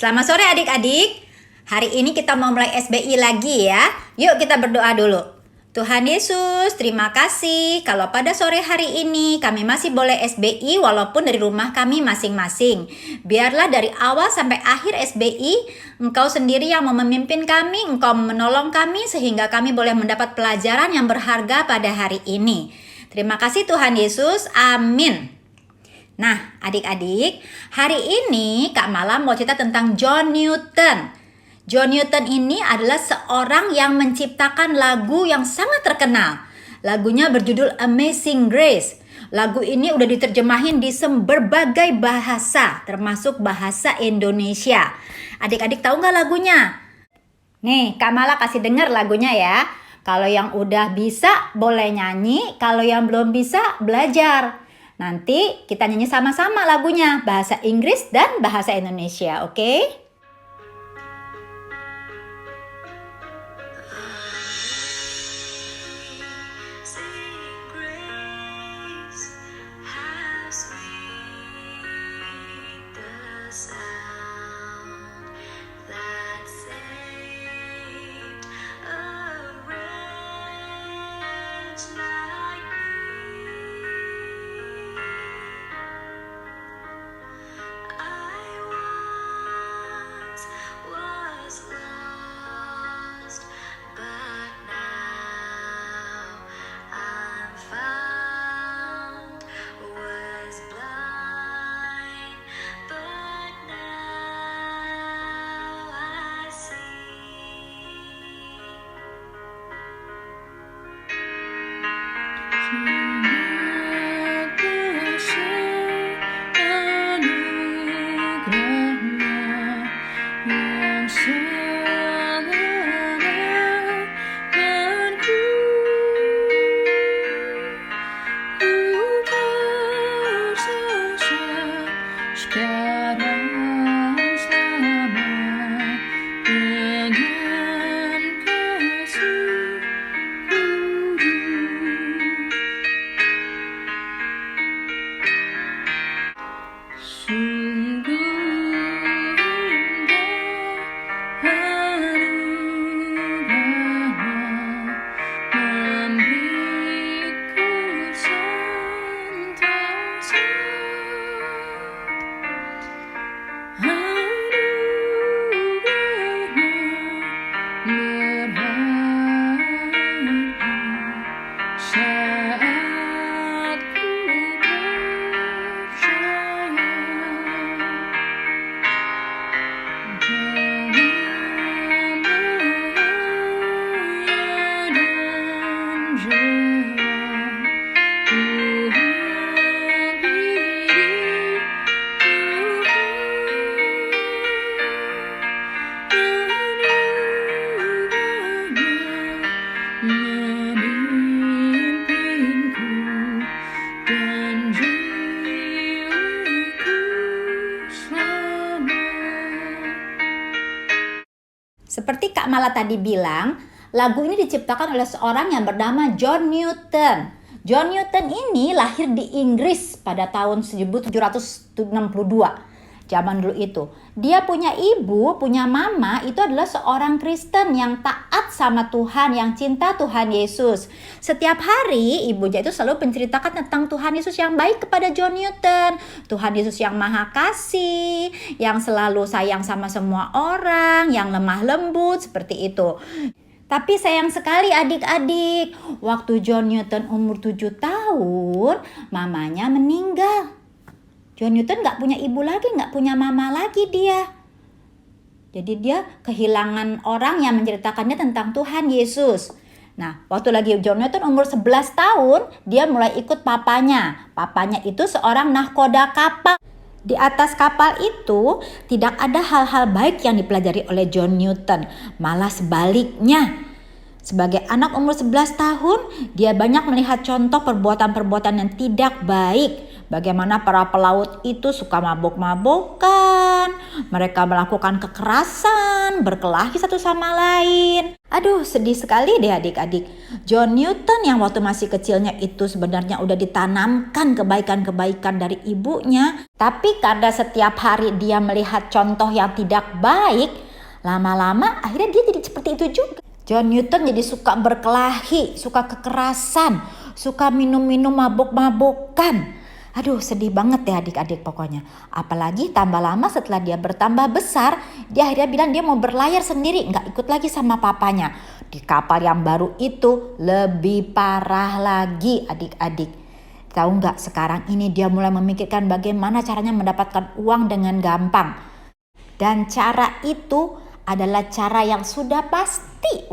Selamat sore adik-adik. Hari ini kita mau mulai SBI lagi ya. Yuk kita berdoa dulu. Tuhan Yesus, terima kasih kalau pada sore hari ini kami masih boleh SBI walaupun dari rumah kami masing-masing. Biarlah dari awal sampai akhir SBI, Engkau sendiri yang mau memimpin kami, Engkau menolong kami sehingga kami boleh mendapat pelajaran yang berharga pada hari ini. Terima kasih Tuhan Yesus, amin. Nah adik-adik, hari ini Kak Mala mau cerita tentang John Newton. John Newton ini adalah seorang yang menciptakan lagu yang sangat terkenal. Lagunya berjudul Amazing Grace. Lagu ini udah diterjemahin di berbagai bahasa, termasuk bahasa Indonesia. Adik-adik tahu nggak lagunya? Nih, Kak Mala kasih dengar lagunya ya. Kalau yang udah bisa boleh nyanyi, kalau yang belum bisa belajar. Nanti kita nyanyi sama-sama lagunya, bahasa Inggris dan bahasa Indonesia, oke? Seperti Kak Mala tadi bilang, lagu ini diciptakan oleh seorang yang bernama John Newton. John Newton ini lahir di Inggris pada tahun 1762. Zaman dulu itu. Dia punya ibu, punya mama, itu adalah seorang Kristen yang taat sama Tuhan, yang cinta Tuhan Yesus. Setiap hari ibunya itu selalu menceritakan tentang Tuhan Yesus yang baik kepada John Newton. Tuhan Yesus yang maha kasih, yang selalu sayang sama semua orang, yang lemah lembut, seperti itu. Tapi sayang sekali adik-adik, waktu John Newton umur 7 tahun, mamanya meninggal. John Newton gak punya ibu lagi, gak punya mama lagi dia. Jadi dia kehilangan orang yang menceritakannya tentang Tuhan Yesus. Nah, waktu lagi John Newton umur 11 tahun, dia mulai ikut papanya. Papanya itu seorang nahkoda kapal. Di atas kapal itu tidak ada hal-hal baik yang dipelajari oleh John Newton. Malah sebaliknya. Sebagai anak umur 11 tahun, dia banyak melihat contoh perbuatan-perbuatan yang tidak baik. Bagaimana para pelaut itu suka mabok-mabokan, mereka melakukan kekerasan, berkelahi satu sama lain. Aduh, sedih sekali deh adik-adik. John Newton yang waktu masih kecilnya itu sebenarnya udah ditanamkan kebaikan-kebaikan dari ibunya. Tapi karena setiap hari dia melihat contoh yang tidak baik, lama-lama akhirnya dia jadi seperti itu juga. John Newton jadi suka berkelahi, suka kekerasan, suka minum-minum mabok-mabokan. Aduh, sedih banget ya adik-adik pokoknya. Apalagi tambah lama setelah dia bertambah besar, dia akhirnya bilang dia mau berlayar sendiri, nggak ikut lagi sama papanya. Di kapal yang baru itu lebih parah lagi adik-adik. Tahu nggak, sekarang ini dia mulai memikirkan bagaimana caranya mendapatkan uang dengan gampang. Dan cara itu adalah cara yang udah pasti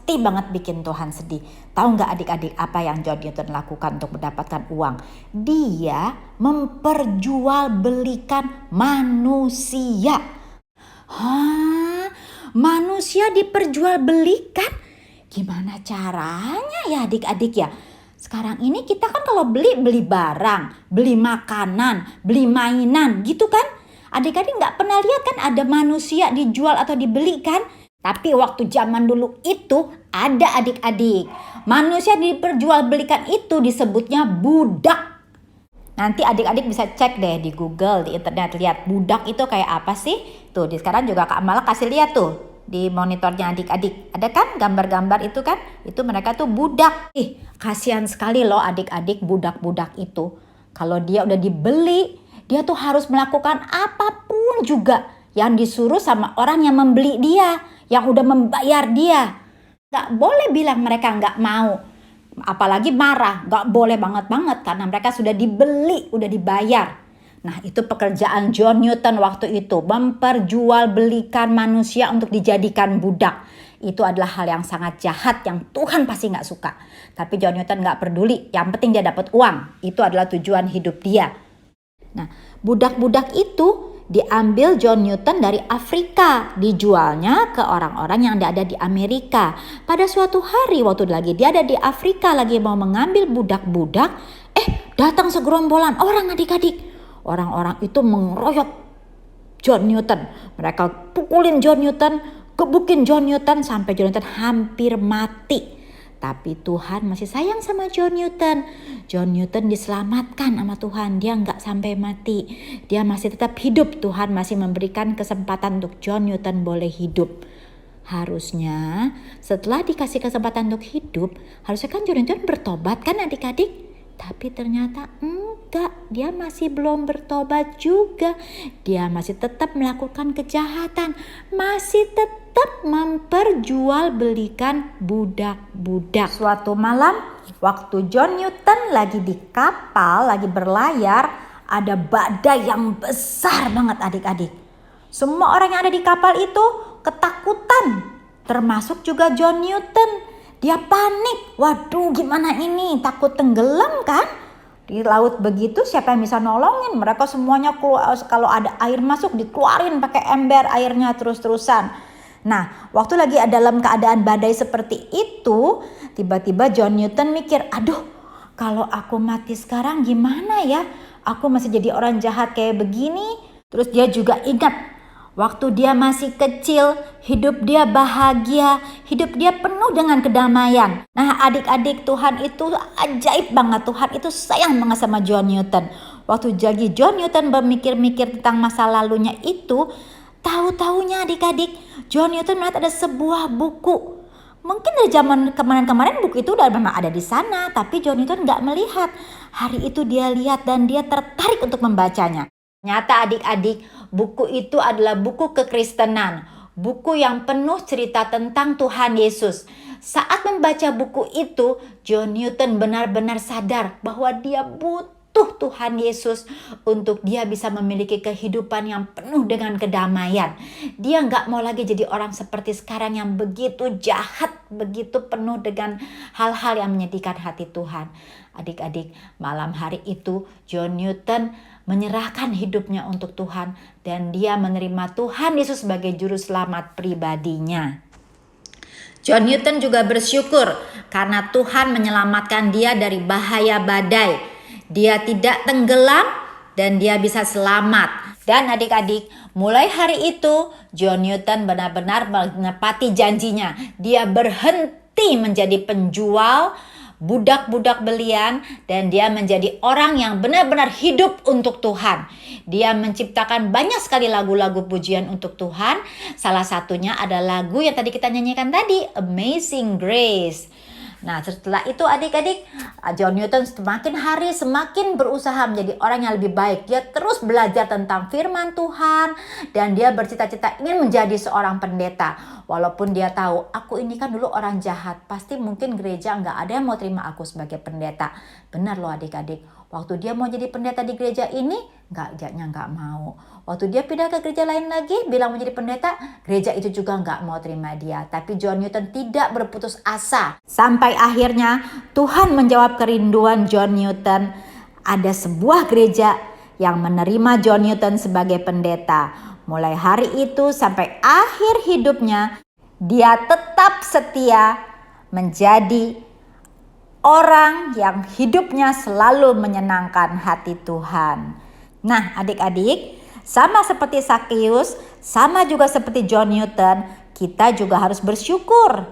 banget bikin Tuhan sedih. Tahu nggak adik-adik apa yang John Newton lakukan untuk mendapatkan uang? Dia memperjualbelikan manusia. Hah? Manusia diperjualbelikan? Gimana caranya ya adik-adik ya? Sekarang ini kita kan kalau beli barang, beli makanan, beli mainan gitu kan? Adik-adik nggak pernah lihat kan ada manusia dijual atau dibeli kan? Tapi waktu zaman dulu itu ada adik-adik. Manusia diperjualbelikan itu disebutnya budak. Nanti adik-adik bisa cek deh di Google, di internet, lihat budak itu kayak apa sih? Tuh, sekarang juga Kak Amala kasih lihat tuh di monitornya adik-adik. Ada kan gambar-gambar itu kan? Itu mereka tuh budak. Kasihan sekali loh adik-adik budak-budak itu. Kalau dia udah dibeli, dia tuh harus melakukan apapun juga yang disuruh sama orang yang membeli dia, yang udah membayar dia. Gak boleh bilang mereka gak mau, apalagi marah, gak boleh banget karena mereka sudah dibeli, udah dibayar. Nah, itu pekerjaan John Newton waktu itu, memperjualbelikan manusia untuk dijadikan budak. Itu adalah hal yang sangat jahat yang Tuhan pasti gak suka. Tapi John Newton gak peduli, yang penting dia dapat uang. Itu adalah tujuan hidup dia. Nah, budak-budak itu diambil John Newton dari Afrika, dijualnya ke orang-orang yang ada di Amerika. Pada suatu hari waktu lagi dia ada di Afrika lagi mau mengambil budak-budak, datang segerombolan orang adik-adik. Orang-orang itu mengeroyok John Newton. Mereka pukulin John Newton, gebukin John Newton sampai John Newton hampir mati. Tapi Tuhan masih sayang sama John Newton. John Newton diselamatkan sama Tuhan. Dia nggak sampai mati. Dia masih tetap hidup. Tuhan masih memberikan kesempatan untuk John Newton boleh hidup. Harusnya setelah dikasih kesempatan untuk hidup, harusnya kan John Newton bertobat kan adik-adik? Tapi ternyata enggak, dia masih belum bertobat juga. Dia masih tetap melakukan kejahatan, masih tetap memperjualbelikan budak-budak. Suatu malam, waktu John Newton lagi di kapal, lagi berlayar, ada badai yang besar banget adik-adik. Semua orang yang ada di kapal itu ketakutan, termasuk juga John Newton. Dia panik, waduh gimana ini, takut tenggelam kan? Di laut begitu siapa yang bisa nolongin? Mereka semuanya keluar, kalau ada air masuk dikeluarin pakai ember airnya terus-terusan. Nah, waktu lagi dalam keadaan badai seperti itu, tiba-tiba John Newton mikir, aduh kalau aku mati sekarang gimana ya? Aku masih jadi orang jahat kayak begini. Terus dia juga ingat, waktu dia masih kecil, hidup dia bahagia, hidup dia penuh dengan kedamaian. Nah adik-adik, Tuhan itu ajaib banget. Tuhan itu sayang banget sama John Newton. Waktu jadi John Newton bermikir-mikir tentang masa lalunya itu, tahu-taunya adik-adik, John Newton melihat ada sebuah buku. Mungkin dari zaman kemarin-kemarin buku itu udah memang ada di sana, tapi John Newton gak melihat. Hari itu dia lihat dan dia tertarik untuk membacanya. Nyata adik-adik, buku itu adalah buku kekristenan, buku yang penuh cerita tentang Tuhan Yesus. Saat membaca buku itu, John Newton benar-benar sadar bahwa dia butuh Tuhan Yesus untuk dia bisa memiliki kehidupan yang penuh dengan kedamaian. Dia nggak mau lagi jadi orang seperti sekarang yang begitu jahat, begitu penuh dengan hal-hal yang menyedihkan hati Tuhan. Adik-adik, malam hari itu John Newton menyerahkan hidupnya untuk Tuhan dan dia menerima Tuhan Yesus sebagai juru selamat pribadinya. John Newton juga bersyukur karena Tuhan menyelamatkan dia dari bahaya badai. dia tidak tenggelam, dan dia bisa selamat. Dan adik-adik, mulai hari itu John Newton benar-benar menepati janjinya. Dia berhenti menjadi penjual budak-budak belian dan dia menjadi orang yang benar-benar hidup untuk Tuhan. Dia menciptakan banyak sekali lagu-lagu pujian untuk Tuhan. Salah satunya ada lagu yang tadi kita nyanyikan tadi, Amazing Grace. Nah, setelah itu adik-adik, John Newton semakin hari semakin berusaha menjadi orang yang lebih baik. Dia terus belajar tentang firman Tuhan dan dia bercita-cita ingin menjadi seorang pendeta. Walaupun dia tahu, aku ini kan dulu orang jahat, pasti mungkin gereja nggak ada yang mau terima aku sebagai pendeta. Benar loh adik-adik, waktu dia mau jadi pendeta di gereja ini, nggak mau. Waktu dia pindah ke gereja lain lagi, bilang mau jadi pendeta, gereja itu juga nggak mau terima dia. Tapi John Newton tidak berputus asa. Sampai akhirnya Tuhan menjawab kerinduan John Newton. Ada sebuah gereja yang menerima John Newton sebagai pendeta. Mulai hari itu sampai akhir hidupnya, dia tetap setia menjadi orang yang hidupnya selalu menyenangkan hati Tuhan. Nah, adik-adik, sama seperti Sakeus, sama juga seperti John Newton, kita juga harus bersyukur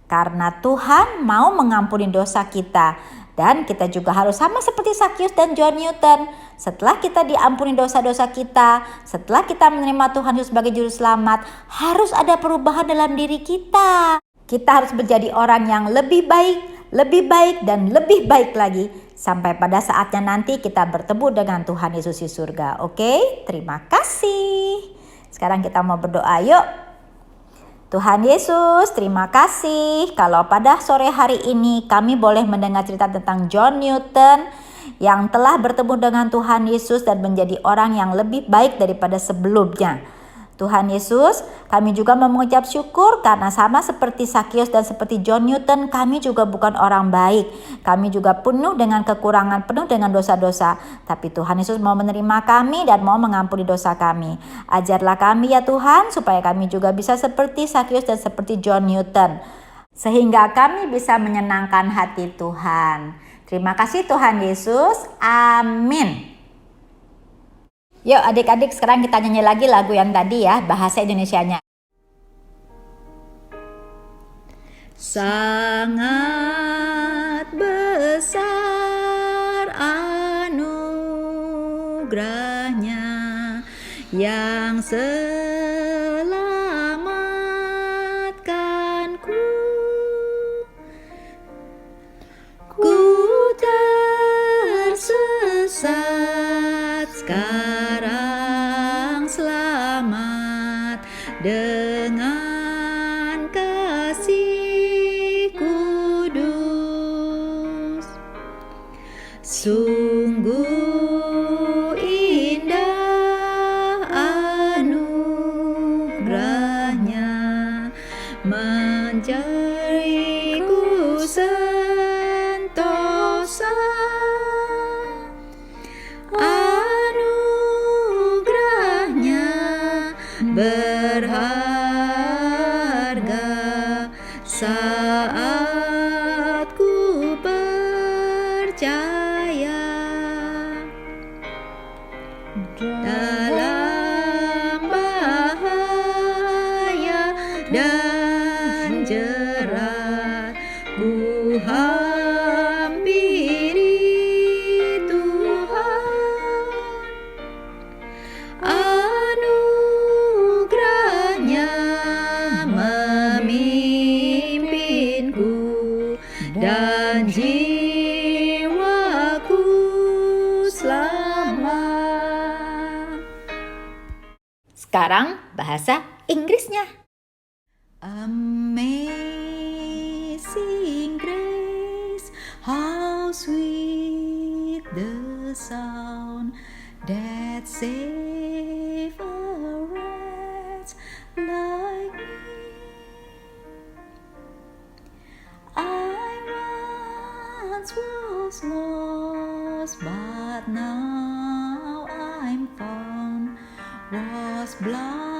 karena Tuhan mau mengampuni dosa kita. Dan kita juga harus sama seperti Sakeus dan John Newton. Setelah kita diampuni dosa-dosa kita, setelah kita menerima Tuhan Yesus sebagai juru selamat, harus ada perubahan dalam diri kita. Kita harus menjadi orang yang lebih baik dan lebih baik lagi. Sampai pada saatnya nanti kita bertemu dengan Tuhan Yesus di surga. Oke, terima kasih. Sekarang kita mau berdoa, yuk. Tuhan Yesus, terima kasih kalau pada sore hari ini kami boleh mendengar cerita tentang John Newton yang telah bertemu dengan Tuhan Yesus dan menjadi orang yang lebih baik daripada sebelumnya. Tuhan Yesus, kami juga mengucap syukur karena sama seperti Sakeus dan seperti John Newton, kami juga bukan orang baik. Kami juga penuh dengan kekurangan, penuh dengan dosa-dosa. Tapi Tuhan Yesus mau menerima kami dan mau mengampuni dosa kami. Ajarlah kami ya Tuhan, supaya kami juga bisa seperti Sakeus dan seperti John Newton. Sehingga kami bisa menyenangkan hati Tuhan. Terima kasih Tuhan Yesus. Amin. Yuk adik-adik, sekarang kita nyanyi lagi lagu yang tadi ya, bahasa Indonesianya. Sangat besar anugerahnya yang selamatkanku. Ku tersesat sekarang selamat dengan kasih kudus. Sungguh indah anugerahnya mencariku sentosa. Anugerahnya berharga saat ku percaya dalam bahaya dan jerat ku hampiri Tuhan. Anugerahnya memimpinku dan jiwaku selamat. Sekarang bahasa Inggrisnya. Amazing grace, how sweet the sound that saved a wretch like me. I once was lost, but now I'm found, was blind